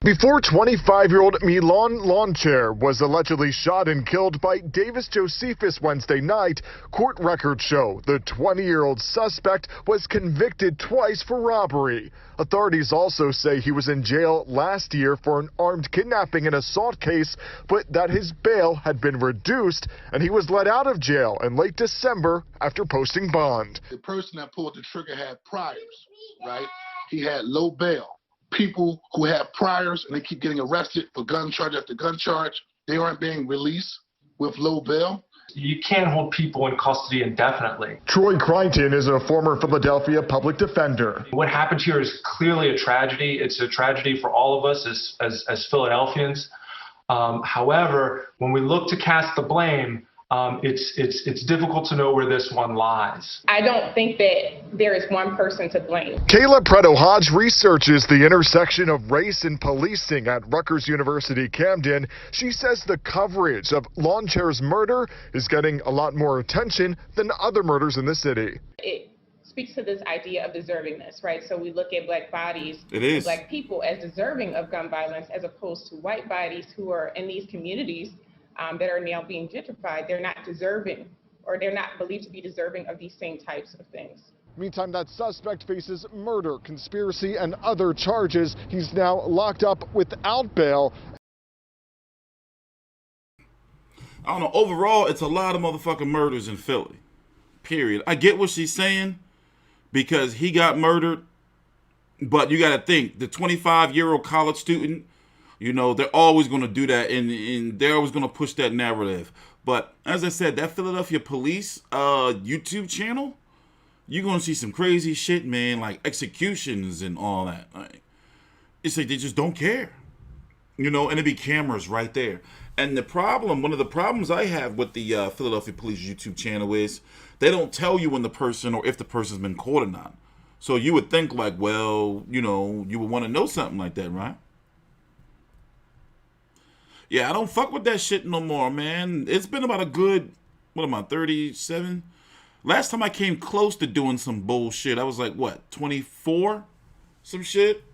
Before 25-year-old Milan Loncar was allegedly shot and killed by Davis Josephus Wednesday night, court records show the 20-year-old suspect was convicted twice for robbery. Authorities also say he was in jail last year for an armed kidnapping and assault case, but that his bail had been reduced and he was let out of jail in late December after posting bond. The person that pulled the trigger had priors, right? He had low bail. People who have priors and they keep getting arrested for gun charge after gun charge, they aren't being released with low bail. You can't hold people in custody indefinitely. Troy Crichton is a former Philadelphia public defender. What happened here is clearly a tragedy. It's a tragedy for all of us as Philadelphians. However, when we look to cast the blame, it's difficult to know where this one lies. I don't think that there is one person to blame. Kayla Preto-Hodge researches the intersection of race and policing at Rutgers University Camden. She says the coverage of Loncar's murder is getting a lot more attention than other murders in the city. It speaks to this idea of deservingness, right? So we look at black bodies, black people as deserving of gun violence as opposed to white bodies who are in these communities that are now being gentrified. They're not deserving, or they're not believed to be deserving of these same types of things. Meantime, that suspect faces murder, conspiracy, and other charges. He's now locked up without bail. I don't know. Overall, it's a lot of motherfucking murders in Philly. Period. I get what she's saying because he got murdered, but you got to think the 25-year-old college student. You know, they're always going to do that, and they're always going to push that narrative. But as I said, that Philadelphia police YouTube channel, you're going to see some crazy shit, man, like executions and all that. Like, it's like they just don't care. You know, and it'd be cameras right there. And the problem, one of the problems I have with the Philadelphia police YouTube channel is they don't tell you when the person or if the person's been caught or not. So you would think like, well, you know, you would want to know something like that, right? Yeah, I don't fuck with that shit no more, man. It's been about a good, what am I, 37? Last time I came close to doing some bullshit, I was like, what, 24? Some shit?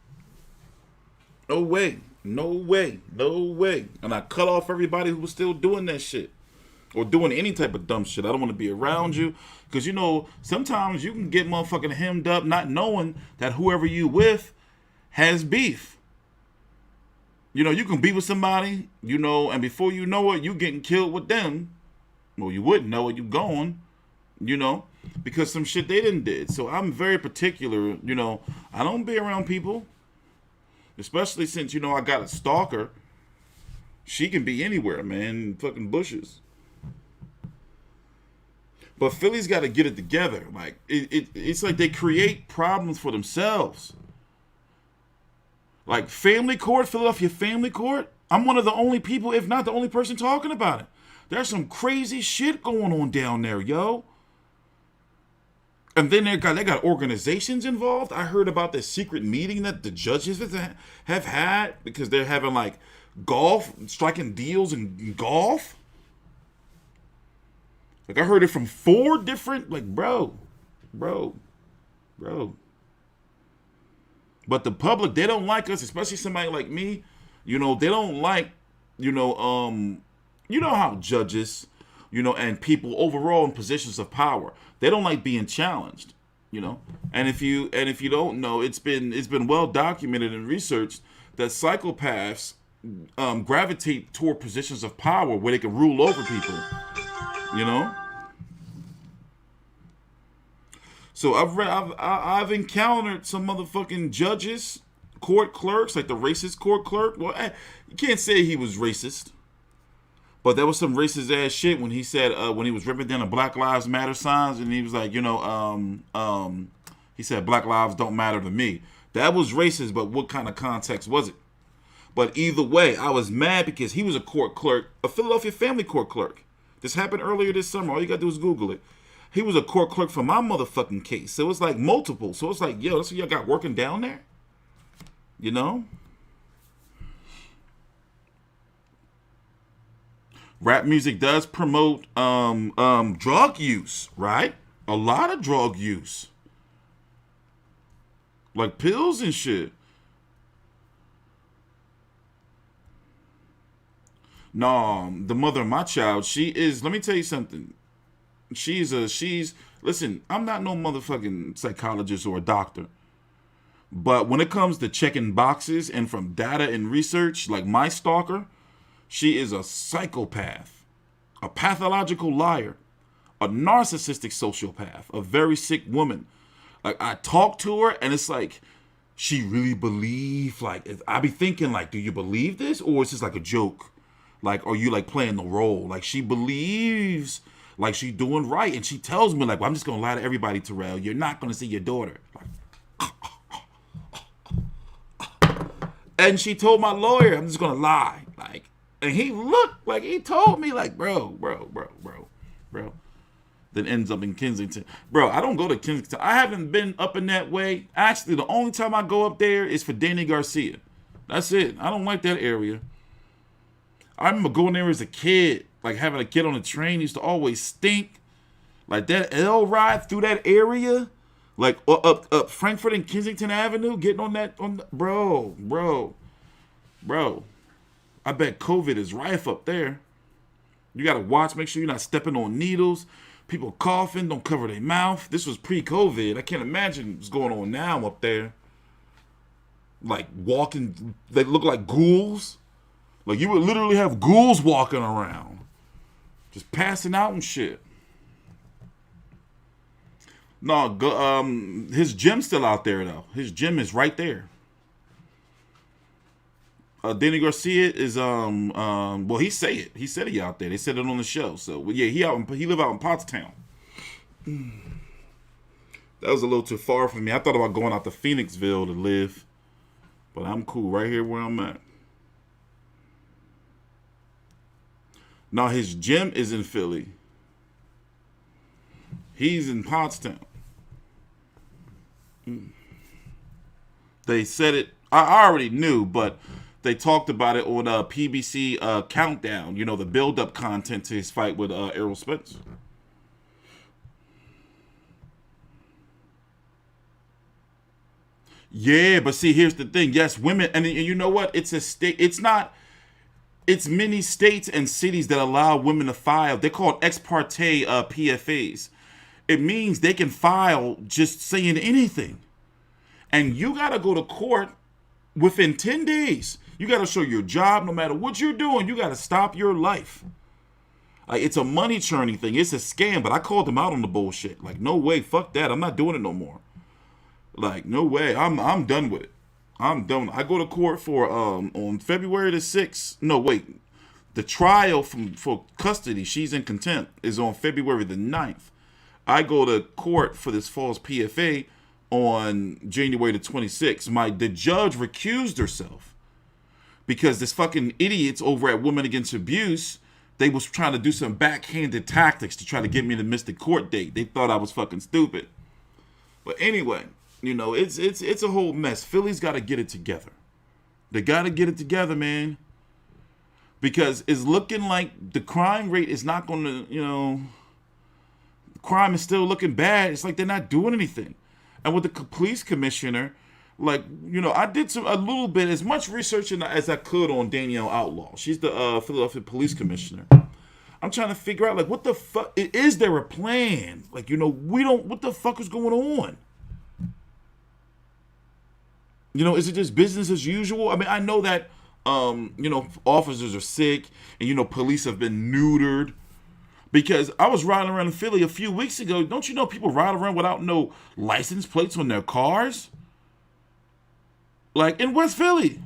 No way. No way. No way. And I cut off everybody who was still doing that shit. Or doing any type of dumb shit. I don't want to be around you. Because, you know, sometimes you can get motherfucking hemmed up not knowing that whoever you with has beef. You know, you can be with somebody, you know, and before you know it, you getting killed with them. Well, you wouldn't know it, you going, you know, because some shit they didn't did. So I'm very particular, you know, I don't be around people, especially since, you know, I got a stalker. She can be anywhere, man, fucking bushes. But Philly's got to get it together. Like, it's like they create problems for themselves. Like family court, Philadelphia family court. I'm one of the only people, if not the only person talking about it. There's some crazy shit going on down there, yo. And then they got organizations involved. I heard about this secret meeting that the judges have had because they're having like golf, striking deals in golf. Like I heard it from 4 different, like, bro. But the public, they don't like us, especially somebody like me. You know, they don't like, you know how judges, you know, and people overall in positions of power, they don't like being challenged, you know. And if you don't know, it's been well documented and researched that psychopaths gravitate toward positions of power where they can rule over people, you know. So I've encountered some motherfucking judges, court clerks, like the racist court clerk. Well, you can't say he was racist, but there was some racist ass shit when he said when he was ripping down the Black Lives Matter signs, and he was like, you know, he said Black lives don't matter to me. That was racist, but what kind of context was it? But either way, I was mad because he was a court clerk, a Philadelphia family court clerk. This happened earlier this summer. All you gotta do is Google it. He was a court clerk for my motherfucking case. So it was like multiple. So it's like, yo, that's what y'all got working down there? You know? Rap music does promote drug use, right? A lot of drug use. Like pills and shit. No, the mother of my child, she is, let me tell you something. Listen, I'm not no motherfucking psychologist or a doctor. But when it comes to checking boxes and from data and research, like my stalker, she is a psychopath, a pathological liar, a narcissistic sociopath, a very sick woman. Like I talk to her and it's like, she really believe, like, I be thinking like, do you believe this? Or is this like a joke? Like, are you like playing the role? Like she believes like she doing right. And she tells me like, well, I'm just going to lie to everybody, Terrell. You're not going to see your daughter. And she told my lawyer, I'm just going to lie. Like, and he looked like he told me like, bro. Then ends up in Kensington. Bro, I don't go to Kensington. I haven't been up in that way. Actually, the only time I go up there is for Danny Garcia. That's it. I don't like that area. I remember going there as a kid, like having a kid on the train used to always stink. Like that L ride through that area, like up Frankfurt and Kensington Avenue, getting on that, bro. I bet COVID is rife up there. You got to watch, make sure you're not stepping on needles. People coughing, don't cover their mouth. This was pre-COVID. I can't imagine what's going on now up there. Like walking, they look like ghouls. Like you would literally have ghouls walking around, just passing out and shit. No, his gym's still out there though. His gym is right there. Danny Garcia is well, he said he out there. They said it on the show. So well, yeah, he live out in Pottstown. That was a little too far for me. I thought about going out to Phoenixville to live, but I'm cool right here where I'm at. No, his gym is in Philly. He's in Pottstown. They said it. I already knew, but they talked about it on PBC Countdown. You know, the build-up content to his fight with Errol Spence. Yeah, but see, here's the thing. Yes, women, and you know what? It's a state. It's not. It's many states and cities that allow women to file. They're called ex parte PFAs. It means they can file just saying anything. And you got to go to court within 10 days. You got to show your job no matter what you're doing. You got to stop your life. It's a money churning thing. It's a scam, but I called them out on the bullshit. Like, no way, fuck that. I'm not doing it no more. Like, no way. I'm done with it. I'm done. I go to court for on February the 6th. No, wait. The trial for custody, she's in contempt, is on February the 9th. I go to court for this false PFA on January the 26th. The judge recused herself because this fucking idiots over at Women Against Abuse, they was trying to do some backhanded tactics to try to get me to miss the court date. They thought I was fucking stupid. But anyway, you know, it's a whole mess. Philly's got to get it together. They got to get it together, man. Because it's looking like the crime rate is not going to, you know, crime is still looking bad. It's like they're not doing anything. And with the police commissioner, like, you know, I did a little bit, as much research as I could on Danielle Outlaw. She's the Philadelphia police commissioner. I'm trying to figure out, like, what the fuck, is there a plan? Like, you know, what the fuck is going on? You know, is it just business as usual? I mean, I know that, you know, officers are sick and, you know, police have been neutered. Because I was riding around in Philly a few weeks ago. Don't you know people ride around without no license plates on their cars? Like in West Philly.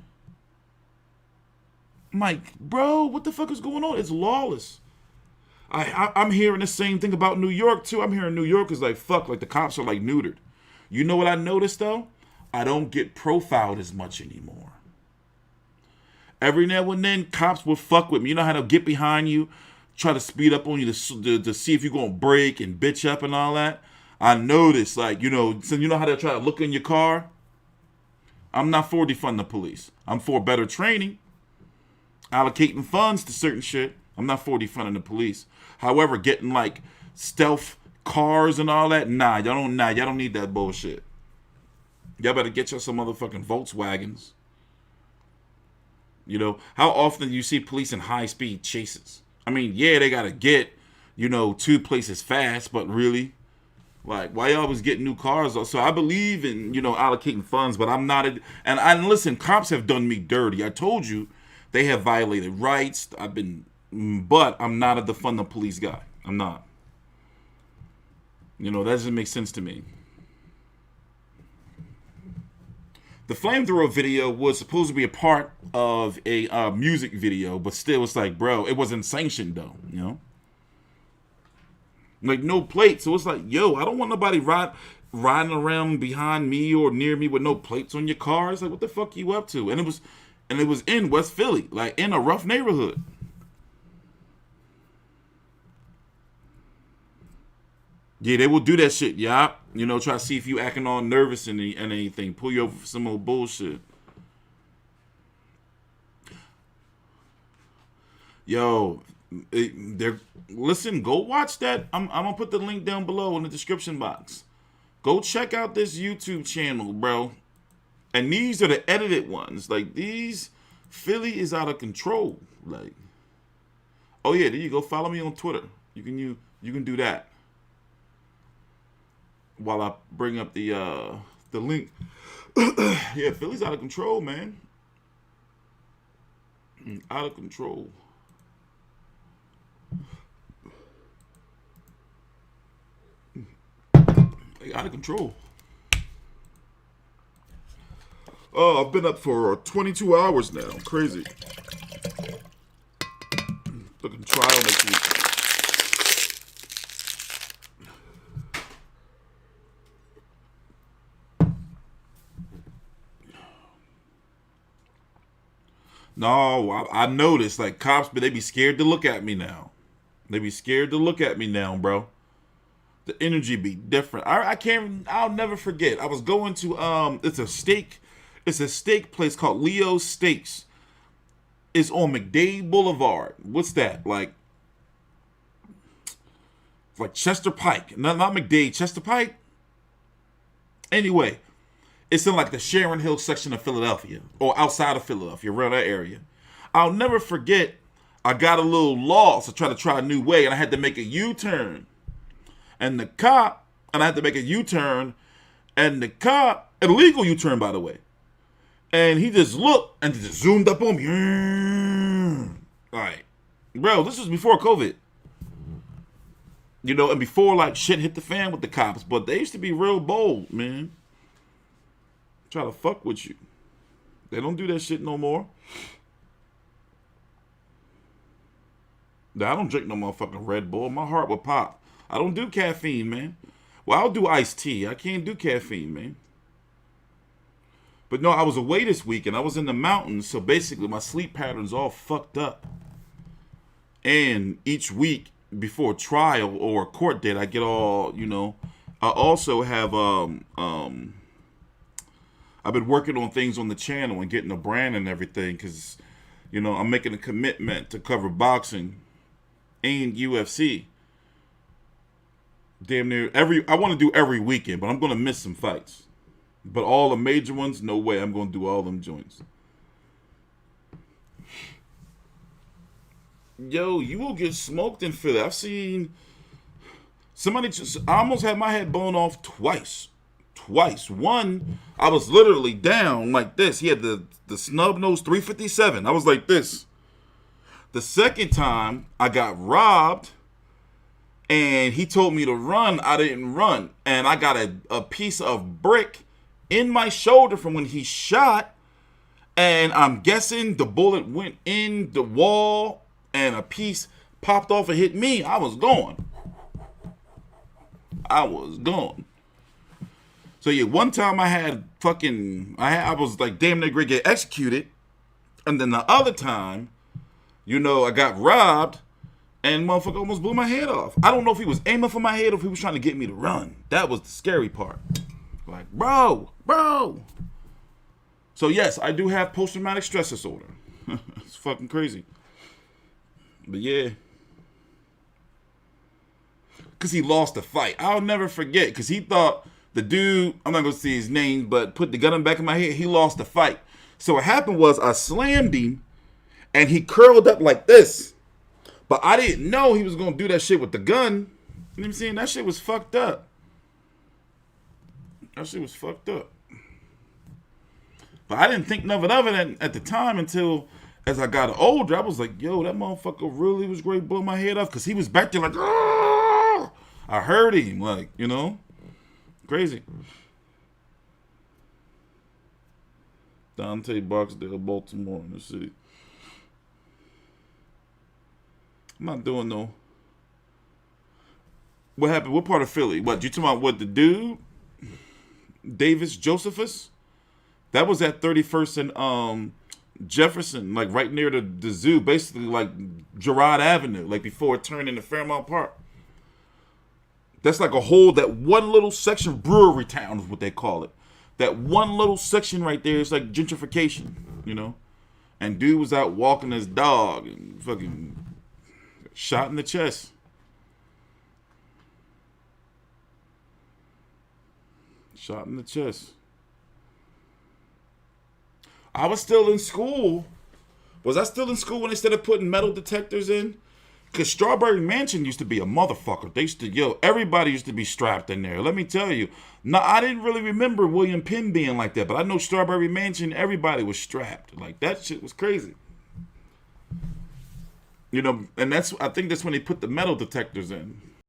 I'm like, bro, what the fuck is going on? It's lawless. I'm hearing the same thing about New York, too. I'm hearing New York is like, fuck, like the cops are like neutered. You know what I noticed, though? I don't get profiled as much anymore. Every now and then, cops will fuck with me. You know how they'll get behind you, try to speed up on you to see if you're going to brake and bitch up and all that. I noticed, like, you know, so you know how they try to look in your car? I'm not for defunding the police. I'm for better training, allocating funds to certain shit. I'm not for defunding the police. However, getting like stealth cars and all that, y'all don't need that bullshit. Y'all better get y'all some motherfucking Volkswagens. You know, how often do you see police in high-speed chases? I mean, yeah, they got to get, you know, two places fast, but really, like, why y'all always getting new cars? So I believe in, you know, allocating funds, but I'm not, and listen, cops have done me dirty. I told you, they have violated rights. But I'm not a defund the police guy. I'm not. You know, that doesn't make sense to me. The flamethrower video was supposed to be a part of a music video, but still, it's like, bro, it wasn't sanctioned, though, you know? Like, no plates. So it's like, yo, I don't want nobody riding around behind me or near me with no plates on your car. It's like, what the fuck you up to? And it was in West Philly, like, in a rough neighborhood. Yeah, they will do that shit, yeah. You know, try to see if you acting all nervous and anything. Pull you over for some old bullshit. Yo, listen, go watch that. I'm going to put the link down below in the description box. Go check out this YouTube channel, bro. And these are the edited ones. Like, these, Philly is out of control. Like, oh, yeah, there you go. Follow me on Twitter. You can do that. While I bring up the link. Yeah, Philly's out of control, man. Out of control. Out of control. Oh, I've been up for 22 hours now. Crazy. Looking trial next week. No, I noticed, like, cops, but they be scared to look at me now. They be scared to look at me now, bro. The energy be different. I'll never forget. I was going to, it's a steak place called Leo's Steaks. It's on McDade Boulevard. What's that? Like Chester Pike. Not McDade, Chester Pike. Anyway. It's in like the Sharon Hill section of Philadelphia or outside of Philadelphia, around that area. I'll never forget, I got a little lost to try a new way, and I had to make a U-turn. And the cop, and I had to make a U-turn, and the cop, an illegal U-turn, by the way. And he just looked and just zoomed up on me. All right. Bro, this was before COVID. You know, and before like shit hit the fan with the cops, but they used to be real bold, man. Try to fuck with you. They don't do that shit no more. I don't drink no motherfucking Red Bull. My heart will pop. I don't do caffeine, man. Well, I'll do iced tea. I can't do caffeine, man. But no, I was away this week, and I was in the mountains, so basically my sleep pattern's all fucked up. And each week before trial or a court date, I get all, you know. I also have I've been working on things on the channel and getting a brand and everything, because, you know, I'm making a commitment to cover boxing and UFC. Damn near I want to do every weekend, but I'm going to miss some fights. But all the major ones, no way. I'm going to do all them joints. Yo, you will get smoked in Philly. I've seen somebody I almost had my head blown off twice. One, I was literally down like this. He had the snub nose 357. I was like this. The second time, I got robbed, and he told me to run. I didn't run, and I got a piece of brick in my shoulder from when he shot, and I'm guessing the bullet went in the wall, and a piece popped off and hit me. I was gone. So yeah, one time I was like damn near going to get executed. And then the other time, you know, I got robbed and motherfucker almost blew my head off. I don't know if he was aiming for my head or if he was trying to get me to run. That was the scary part. Like, bro. So yes, I do have post-traumatic stress disorder. It's fucking crazy. But yeah. Because he lost the fight. I'll never forget, because he thought the dude, I'm not going to say his name, but put the gun in the back of my head. He lost the fight. So what happened was I slammed him, and he curled up like this. But I didn't know he was going to do that shit with the gun. You know what I'm saying? That shit was fucked up. But I didn't think nothing of it at the time until as I got older. I was like, yo, that motherfucker really was great, blow my head off. Because he was back there like, ah! I heard him, like, you know? Crazy. Dante Barksdale, Baltimore, in the city. I'm not doing no. What happened? What part of Philly? What, you talking about what, the dude? Davis Josephus? That was at 31st and Jefferson, like right near the zoo, basically like Girard Avenue, like before it turned into Fairmount Park. That's like that one little section, Brewerytown is what they call it. That one little section right there is like gentrification, you know? And dude was out walking his dog and fucking shot in the chest. I was still in school. Was I still in school when they started putting metal detectors in? Because Strawberry Mansion used to be a motherfucker. Everybody used to be strapped in there. Let me tell you. No, I didn't really remember William Penn being like that, but I know Strawberry Mansion, everybody was strapped. Like, that shit was crazy. You know, and I think that's when they put the metal detectors in.